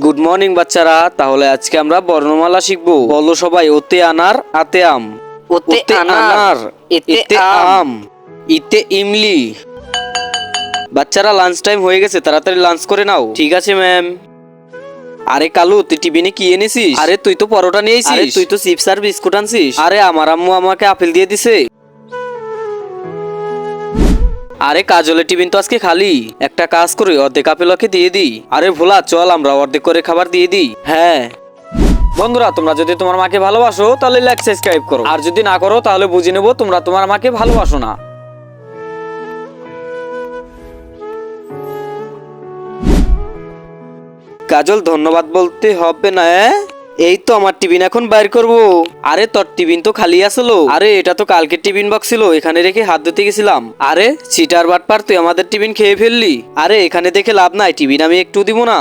Good morning বাচ্চারা, তাহলে আজকে আমরা বর্ণমালা শিখবো। বলো সবাই, ওতে আনার, আতে আম। ওতে আনার, এতে আম। ইতে ইমলি। বাচ্চারা লাঞ্চ টাইম হয়ে গেছে, তাড়াতাড়ি লাঞ্চ করে নাও। ঠিক আছে ম্যাম। আরে কালু, তুই টিফিনে কি এনেছিস? আরে তুই তো পরোটা নিয়েছিস। আরে তুই তো চিপস আর বিস্কুট আনছিস। আরে আমার আম্মু আমাকে আপেল দিয়ে দিছে। আরে কাজলের টিফিন তো আজকে খালি। একটা কাজ করি, অর্ধেক আপেল ওকে দিয়ে দিই। আরে ভোলা, চল আমরা অর্ধেক করে খাবার দিয়ে দিই। হ্যাঁ বন্ধুরা, তোমরা যদি তোমার মাকে ভালোবাসো তাহলে লাইক সাবস্ক্রাইব করো, আর যদি না করো তাহলে বুঝে নেবো তোমরা তোমার মাকে ভালোবাসো না। কাজল, ধন্যবাদ বলতে হবে না। এই তো আমার টিফিন এখন বাইর করব। আরে তোর টিফিন তো খালি আসলো। আরে এটা তো কালকের টিফিন বক্স ছিল, এখানে রেখে হাত ধুতে গেছিলাম। আরে চিটার বাটপার, তুই আমাদের টিফিন খেয়ে ফেললি। আরে এখানে দেখে লাভ নাই, টিফিন আমি একটু দিব না।